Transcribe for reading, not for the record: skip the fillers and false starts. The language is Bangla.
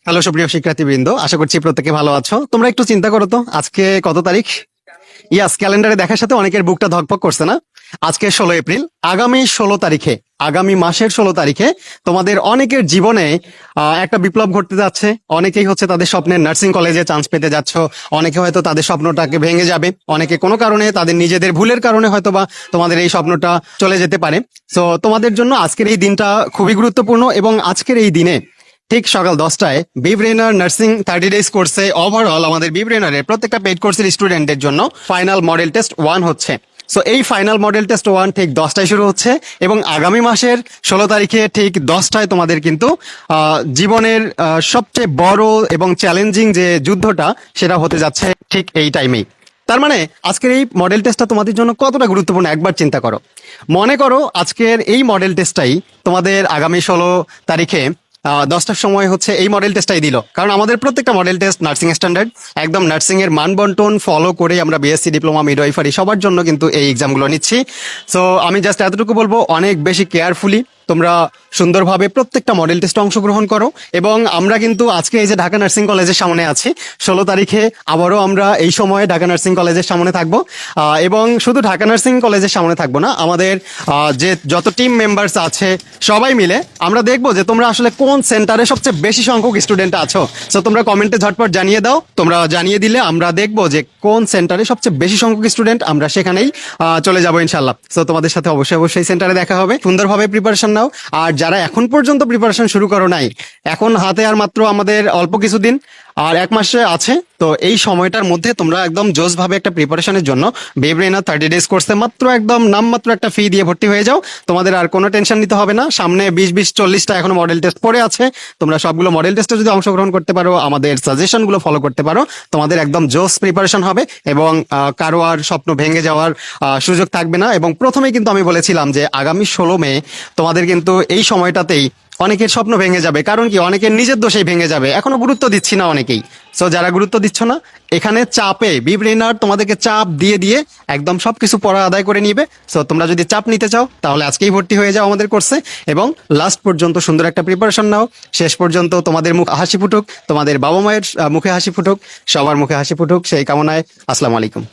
হ্যালো সুপ্রিয় শিক্ষার্থীবৃন্দ, আশা করছি প্রত্যেকে ভালো আছো। তোমরা একটু চিন্তা করো তো, আজকে কত তারিখ? ইয়াস, ক্যালেন্ডারে দেখার সাথে অনেকের বুকটা ধকপক করছে না? আজকে 16 এপ্রিল। আগামী 16 তারিখে, আগামী মাসের 16 তারিখে তোমাদের অনেকের জীবনে একটা বিপ্লব ঘটতে যাচ্ছে। অনেকেই হচ্ছে তাদের স্বপ্নের নার্সিং কলেজে চান্স পেতে যাচ্ছ। অনেকে হয়তো তাদের স্বপ্নটাকে ভেঙে যাবে, অনেকে কোনো কারণে তাদের নিজেদের ভুলের কারণে হয়তো বা তোমাদের এই স্বপ্নটা চলে যেতে পারে। তো তোমাদের জন্য আজকের এই দিনটা খুবই গুরুত্বপূর্ণ, এবং আজকের এই দিনে ঠিক সকাল 10টায় বিব্রেনার নার্সিং 30 ডেজ কোর্সে ওভারঅল আমাদের বিব্রেনারের প্রত্যেকটা পেইড কোর্সের স্টুডেন্টদের জন্য ফাইনাল মডেল টেস্ট 1 হচ্ছে। সো এই ফাইনাল মডেল টেস্ট 1 ঠিক 10টায় শুরু হচ্ছে, এবং আগামী মাসের 16 তারিখে ঠিক 10টায় তোমাদের কিন্তু জীবনের সবচেয়ে বড় এবং চ্যালেঞ্জিং যে যুদ্ধটা সেটা হতে যাচ্ছে ঠিক এই টাইমেই। তার মানে আজকের এই মডেল টেস্টটা তোমাদের জন্য কতটা গুরুত্বপূর্ণ একবার চিন্তা করো। মনে করো আজকের এই মডেল টেস্টটাই তোমাদের আগামী 16 তারিখে 10টার সময় হচ্ছে এই মডেল টেস্টটাই দিল। কারণ আমাদের প্রত্যেকটা মডেল টেস্ট নার্সিং স্ট্যান্ডার্ড, একদম নার্সিং এর মান বন্টন ফলো করে আমরা বিএসসি ডিপ্লোমা মিডওয়াইফারি সবার জন্য কিন্তু এই এক্সামগুলো নিচ্ছি। সো আমি জাস্ট এতটুকু বলবো, অনেক বেশি কেয়ারফুলি তোমরা সুন্দরভাবে প্রত্যেকটা মডেল টেস্টে অংশগ্রহণ করো। এবং আমরা কিন্তু আজকে এই যে ঢাকা নার্সিং কলেজের সামনে আছি, 16 তারিখে আবারও আমরা এই সময়ে ঢাকা নার্সিং কলেজের সামনে থাকবো। এবং শুধু ঢাকা নার্সিং কলেজের সামনে থাকবো না, আমাদের যে যত টিম মেম্বার্স আছে সবাই মিলে আমরা দেখবো যে তোমরা আসলে কোন সেন্টারে সবচেয়ে বেশি সংখ্যক স্টুডেন্ট আছো। সো তোমরা কমেন্টে ঝটপট জানিয়ে দাও। তোমরা জানিয়ে দিলে আমরা দেখবো যে কোন সেন্টারে সবচেয়ে বেশি সংখ্যক স্টুডেন্ট, আমরা সেখানেই চলে যাবো ইনশাল্লাহ। সো তোমাদের সাথে অবশ্যই অবশ্যই সেন্টারে দেখা হবে। সুন্দরভাবে প্রিপারেশন নাও। আর যারা এখন পর্যন্ত প্রিপারেশন শুরু করো নাই, এখন হাতে আর মাত্র আমাদের অল্প কিছুদিন আর 1 মাসে আছে, তো এই সময়টার মধ্যে তোমরা একদম জোস ভাবে একটা প্রিপারেশনের জন্য বিব্রেনার 30 ডেজ কোর্সে মাত্র একদম নামমাত্র একটা ফি দিয়ে ভর্তি হয়ে যাও। তোমাদের আর কোনো টেনশন নিতে হবে না। সামনে 20-40টা এখনো মডেল টেস্ট পড়ে আছে। তোমরা সবগুলো মডেল টেস্টে যদি অংশগ্রহণ করতে পারো, আমাদের সাজেশনগুলো ফলো করতে পারো, তোমাদের একদম জোস প্রিপারেশন হবে, এবং কারো আর স্বপ্ন ভেঙে যাওয়ার সুযোগ থাকবে না। এবং প্রথমেই কিন্তু আমি বলেছিলাম যে আগামী 16 মে তোমাদের কিন্তু এই সময়টাতেই অনেকের স্বপ্ন ভেঙে যাবে। কারণ কি, অনেকের নিজের দোষেই ভেঙে যাবে। এখনো গুরুত্ব দিচ্ছি না অনেকেই। সো যারা গুরুত্ব দিচ্ছ না, এখানে চাপে বিব্রেনার তোমাদেরকে চাপ দিয়ে দিয়ে একদম সবকিছু পড়া আদায় করে নিবে। সো তোমরা যদি চাপ নিতে চাও তাহলে আজকেই ভর্তি হয়ে যাও আমাদের কোর্সে, এবং লাস্ট পর্যন্ত সুন্দর একটা প্রিপারেশন নাও। শেষ পর্যন্ত তোমাদের মুখ হাসি ফুটুক, তোমাদের বাবা মায়ের মুখে হাসি ফুটুক, সবার মুখে হাসি ফুটুক, সেই কামনায় আসসালামু আলাইকুম।